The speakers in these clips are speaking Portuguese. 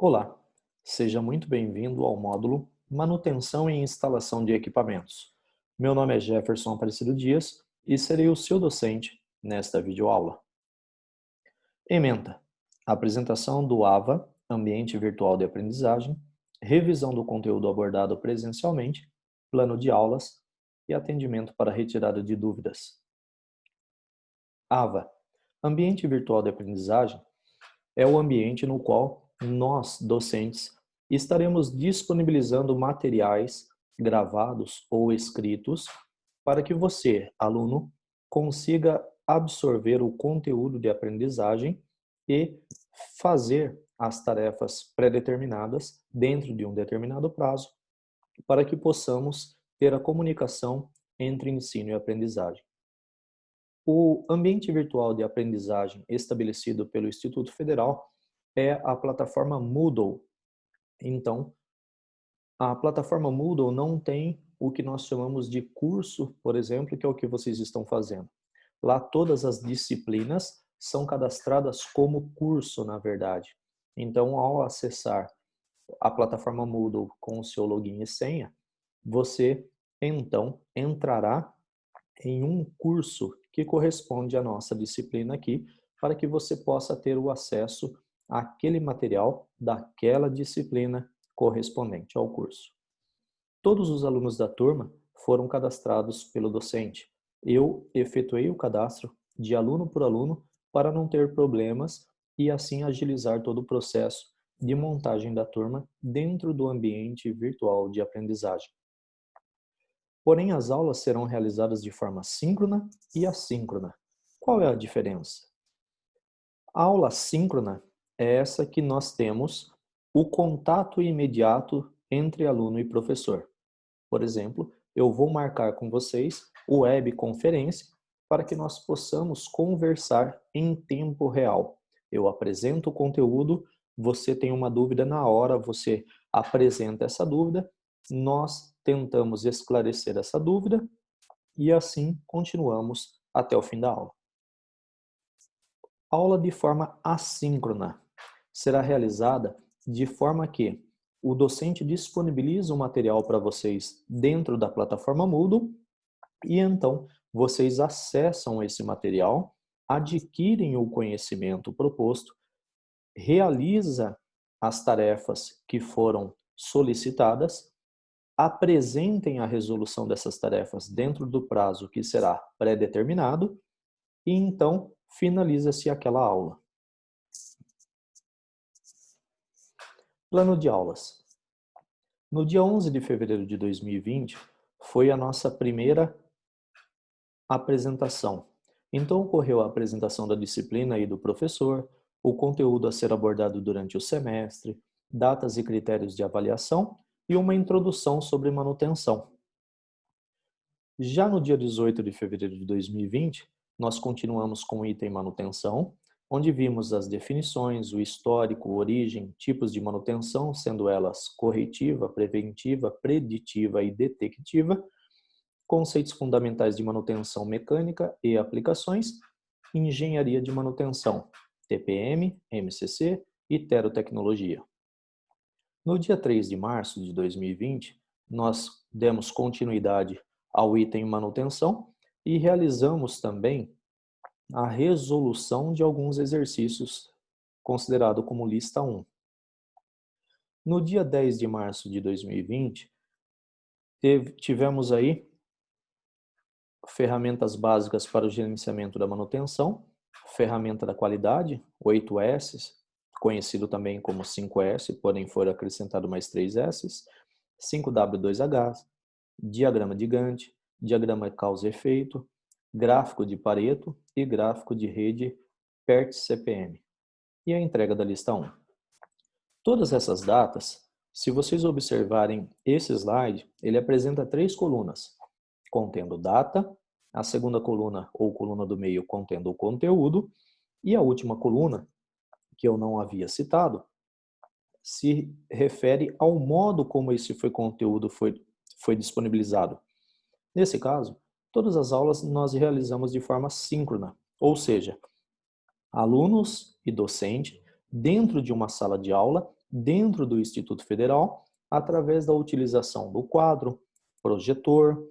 Olá, seja muito bem-vindo ao módulo Manutenção e Instalação de Equipamentos. Meu nome é Jefferson Aparecido Dias e serei o seu docente nesta videoaula. Ementa: apresentação do AVA, Ambiente Virtual de Aprendizagem, revisão do conteúdo abordado presencialmente, plano de aulas e atendimento para retirada de dúvidas. AVA, Ambiente Virtual de Aprendizagem, é o ambiente no qual nós, docentes, estaremos disponibilizando materiais gravados ou escritos para que você, aluno, consiga absorver o conteúdo de aprendizagem e fazer as tarefas pré-determinadas dentro de um determinado prazo, para que possamos ter a comunicação entre ensino e aprendizagem. O ambiente virtual de aprendizagem estabelecido pelo Instituto Federal é a plataforma Moodle. Então, a plataforma Moodle não tem o que nós chamamos de curso, por exemplo, que é o que vocês estão fazendo. Lá todas as disciplinas são cadastradas como curso, na verdade. Então, ao acessar a plataforma Moodle com o seu login e senha, você então entrará em um curso que corresponde à nossa disciplina aqui, para que você possa ter o acesso àquele material daquela disciplina correspondente ao curso. Todos os alunos da turma foram cadastrados pelo docente. Eu efetuei o cadastro de aluno por aluno para não ter problemas e assim agilizar todo o processo de montagem da turma dentro do ambiente virtual de aprendizagem. Porém, as aulas serão realizadas de forma síncrona e assíncrona. Qual é a diferença? A aula síncrona é essa que nós temos o contato imediato entre aluno e professor. Por exemplo, eu vou marcar com vocês o webconferência para que nós possamos conversar em tempo real. Eu apresento o conteúdo, você tem uma dúvida na hora, você apresenta essa dúvida, nós tentamos esclarecer essa dúvida e assim continuamos até o fim da aula. Aula de forma assíncrona será realizada de forma que o docente disponibiliza o material para vocês dentro da plataforma Moodle e então vocês acessam esse material, adquirem o conhecimento proposto, realiza as tarefas que foram solicitadas, apresentem a resolução dessas tarefas dentro do prazo que será pré-determinado e então finaliza-se aquela aula. Plano de aulas. No dia 11 de fevereiro de 2020, foi a nossa primeira apresentação. Então, ocorreu a apresentação da disciplina e do professor, o conteúdo a ser abordado durante o semestre, datas e critérios de avaliação e uma introdução sobre manutenção. Já no dia 18 de fevereiro de 2020, nós continuamos com o item manutenção, onde vimos as definições, o histórico, origem, tipos de manutenção, sendo elas corretiva, preventiva, preditiva e detectiva, conceitos fundamentais de manutenção mecânica e aplicações, engenharia de manutenção, TPM, MCC e terotecnologia. No dia 3 de março de 2020, nós demos continuidade ao item manutenção e realizamos também a resolução de alguns exercícios considerado como lista 1. No dia 10 de março de 2020, tivemos aí ferramentas básicas para o gerenciamento da manutenção, ferramenta da qualidade, 8S, conhecido também como 5S, porém foram acrescentados mais 3S, 5W2H, diagrama de Gantt, diagrama causa e efeito, gráfico de Pareto e gráfico de rede PERT-CPM. E a entrega da lista 1. Todas essas datas, se vocês observarem esse slide, ele apresenta 3 colunas, contendo data, a segunda coluna ou coluna do meio contendo o conteúdo, e a última coluna, que eu não havia citado, se refere ao modo como esse conteúdo foi disponibilizado. Nesse caso, todas as aulas nós realizamos de forma síncrona, ou seja, alunos e docente, dentro de uma sala de aula, dentro do Instituto Federal através da utilização do quadro, projetor,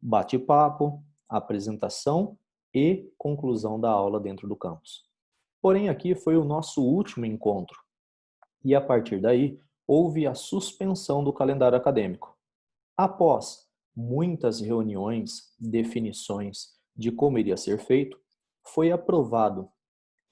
bate-papo, apresentação e conclusão da aula dentro do campus. Porém, aqui foi o nosso último encontro e a partir daí houve a suspensão do calendário acadêmico. Após muitas reuniões, definições de como iria ser feito, foi aprovado,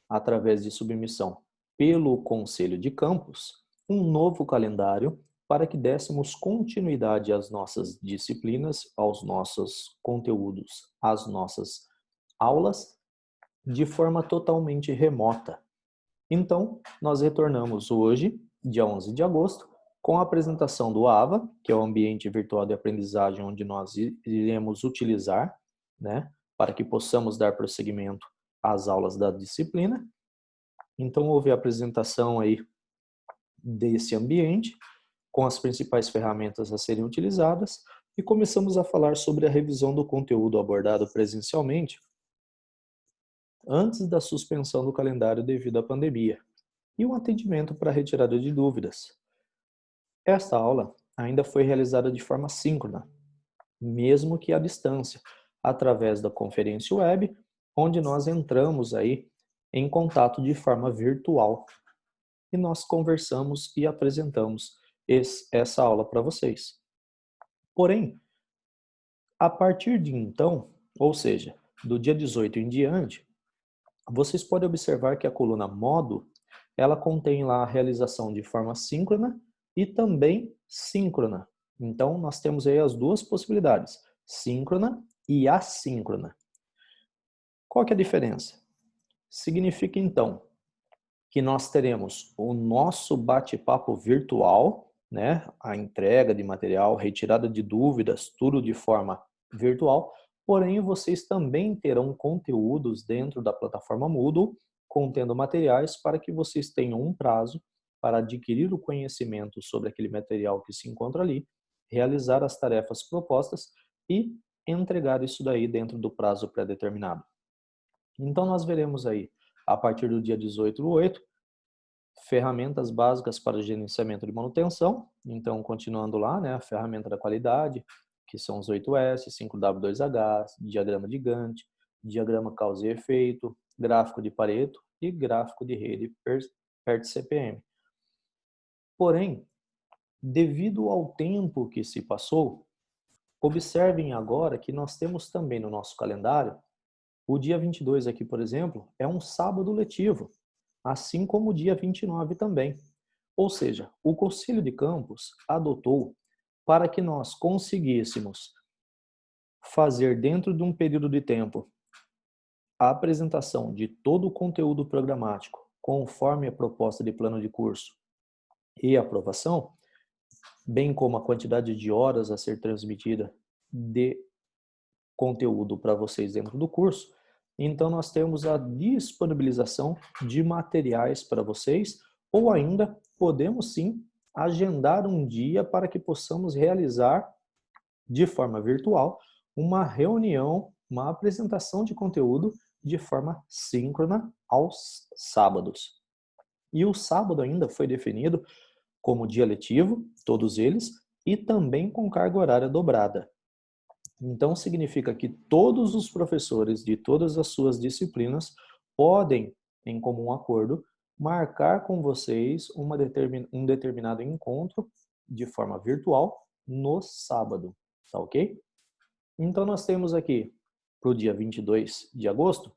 através de submissão pelo Conselho de Campus, um novo calendário para que dessemos continuidade às nossas disciplinas, aos nossos conteúdos, às nossas aulas, de forma totalmente remota. Então, nós retornamos hoje, dia 11 de agosto, com a apresentação do AVA, que é o ambiente virtual de aprendizagem onde nós iremos utilizar, né, para que possamos dar prosseguimento às aulas da disciplina. Então, houve a apresentação aí desse ambiente, com as principais ferramentas a serem utilizadas, e começamos a falar sobre a revisão do conteúdo abordado presencialmente antes da suspensão do calendário devido à pandemia, e um atendimento para retirada de dúvidas. Esta aula ainda foi realizada de forma síncrona, mesmo que à distância, através da conferência web, onde nós entramos aí em contato de forma virtual e nós conversamos e apresentamos essa aula para vocês. Porém, a partir de então, ou seja, do dia 18 em diante, vocês podem observar que a coluna modo, ela contém lá a realização de forma síncrona e também síncrona. Então, nós temos aí as duas possibilidades, síncrona e assíncrona. Qual que é a diferença? Significa, então, que nós teremos o nosso bate-papo virtual, né? A entrega de material, retirada de dúvidas, tudo de forma virtual, porém vocês também terão conteúdos dentro da plataforma Moodle, contendo materiais para que vocês tenham um prazo para adquirir o conhecimento sobre aquele material que se encontra ali, realizar as tarefas propostas e entregar isso daí dentro do prazo pré-determinado. Então nós veremos aí, a partir do dia 18/8, ferramentas básicas para o gerenciamento de manutenção. Então, continuando lá, né, a ferramenta da qualidade, que são os 8S, 5W2H, diagrama de Gantt, diagrama causa e efeito, gráfico de Pareto e gráfico de rede PERT-CPM. Porém, devido ao tempo que se passou, observem agora que nós temos também no nosso calendário, o dia 22 aqui, por exemplo, é um sábado letivo, assim como o dia 29 também. Ou seja, o Conselho de Campus adotou para que nós conseguíssemos fazer dentro de um período de tempo a apresentação de todo o conteúdo programático conforme a proposta de plano de curso e aprovação, bem como a quantidade de horas a ser transmitida de conteúdo para vocês dentro do curso. Então, nós temos a disponibilização de materiais para vocês, ou ainda podemos sim agendar um dia para que possamos realizar de forma virtual uma reunião, uma apresentação de conteúdo de forma síncrona aos sábados. E o sábado ainda foi definido como dia letivo, todos eles, e também com carga horária dobrada. Então, significa que todos os professores de todas as suas disciplinas podem, em comum acordo, marcar com vocês um determinado encontro de forma virtual no sábado, tá ok? Então, nós temos aqui, para o dia 22 de agosto,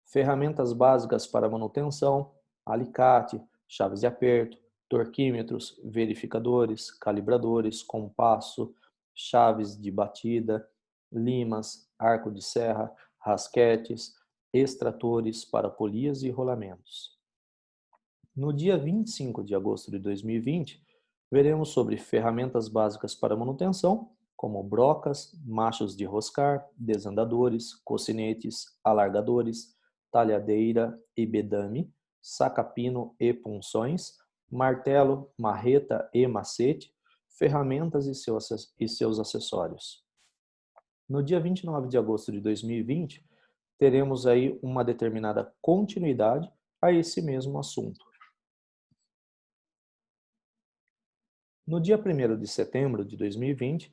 ferramentas básicas para manutenção, alicate, chaves de aperto, torquímetros, verificadores, calibradores, compasso, chaves de batida, limas, arco de serra, rasquetes, extratores para polias e rolamentos. No dia 25 de agosto de 2020, veremos sobre ferramentas básicas para manutenção, como brocas, machos de roscar, desandadores, cocinetes, alargadores, talhadeira e bedame, saca-pino e punções, martelo, marreta e macete, ferramentas e seus acessórios. No dia 29 de agosto de 2020, teremos aí uma determinada continuidade a esse mesmo assunto. No dia 1º de setembro de 2020,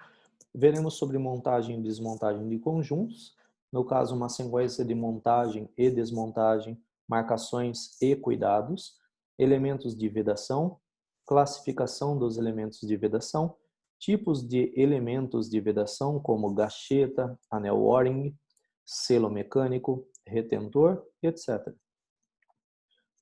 veremos sobre montagem e desmontagem de conjuntos, no caso uma sequência de montagem e desmontagem, marcações e cuidados, elementos de vedação, classificação dos elementos de vedação, tipos de elementos de vedação como gacheta, anel O-ring, selo mecânico, retentor, etc.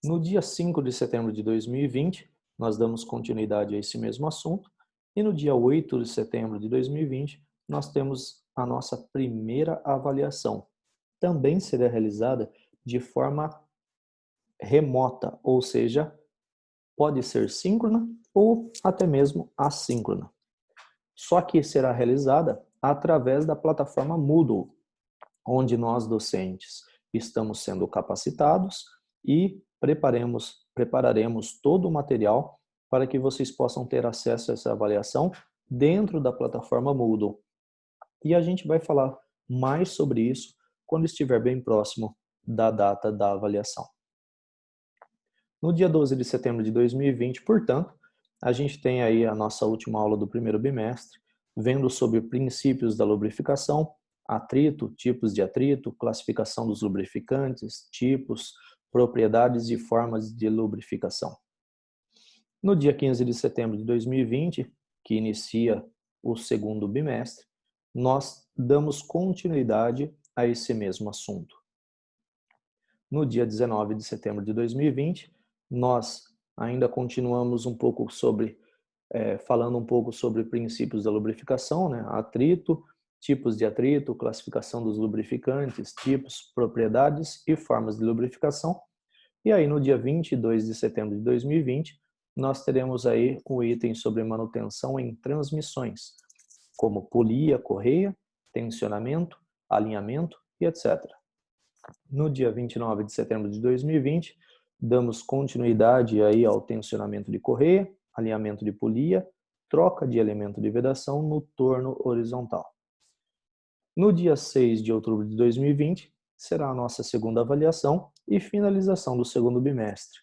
No dia 5 de setembro de 2020, nós damos continuidade a esse mesmo assunto, e no dia 8 de setembro de 2020, nós temos a nossa primeira avaliação. Também será realizada de forma remota, ou seja, pode ser síncrona ou até mesmo assíncrona. Só que será realizada através da plataforma Moodle, onde nós docentes estamos sendo capacitados e prepararemos todo o material para que vocês possam ter acesso a essa avaliação dentro da plataforma Moodle. E a gente vai falar mais sobre isso quando estiver bem próximo da data da avaliação. No dia 12 de setembro de 2020, portanto, a gente tem aí a nossa última aula do primeiro bimestre, vendo sobre princípios da lubrificação, atrito, tipos de atrito, classificação dos lubrificantes, tipos, propriedades e formas de lubrificação. No dia 15 de setembro de 2020, que inicia o segundo bimestre, nós damos continuidade a esse mesmo assunto. No dia 19 de setembro de 2020, nós ainda continuamos um pouco falando um pouco sobre princípios da lubrificação, né? Atrito, tipos de atrito, classificação dos lubrificantes, tipos, propriedades e formas de lubrificação. E aí no dia 22 de setembro de 2020, nós teremos aí um item sobre manutenção em transmissões, como polia, correia, tensionamento, alinhamento e etc. No dia 29 de setembro de 2020, damos continuidade aí ao tensionamento de correia, alinhamento de polia, troca de elemento de vedação no torno horizontal. No dia 6 de outubro de 2020, será a nossa segunda avaliação e finalização do segundo bimestre.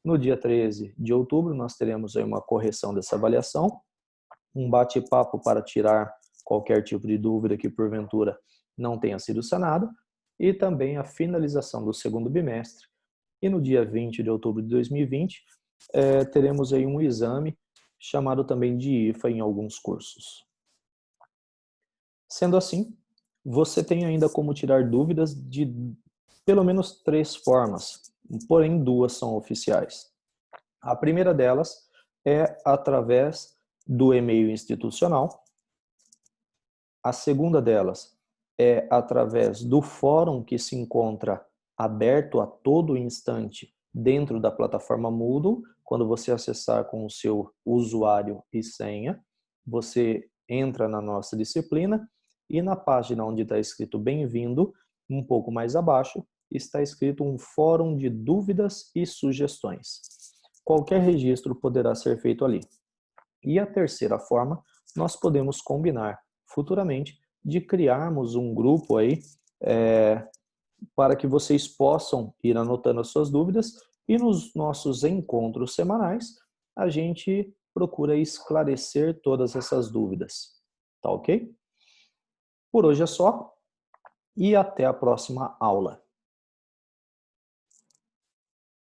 No dia 13 de outubro, nós teremos aí uma correção dessa avaliação, um bate-papo para tirar qualquer tipo de dúvida que porventura não tenha sido sanada, e também a finalização do segundo bimestre. E no dia 20 de outubro de 2020, teremos aí um exame chamado também de IFA em alguns cursos. Sendo assim, você tem ainda como tirar dúvidas de pelo menos 3 formas, porém 2 são oficiais. A primeira delas é através do e-mail institucional. A segunda delas é através do fórum que se encontra aberto a todo instante dentro da plataforma Moodle. Quando você acessar com o seu usuário e senha, você entra na nossa disciplina e na página onde está escrito bem-vindo, um pouco mais abaixo, está escrito um fórum de dúvidas e sugestões. Qualquer registro poderá ser feito ali. E a terceira forma, nós podemos combinar futuramente de criarmos um grupo aí para que vocês possam ir anotando as suas dúvidas e nos nossos encontros semanais a gente procura esclarecer todas essas dúvidas. Tá ok? Por hoje é só e até a próxima aula.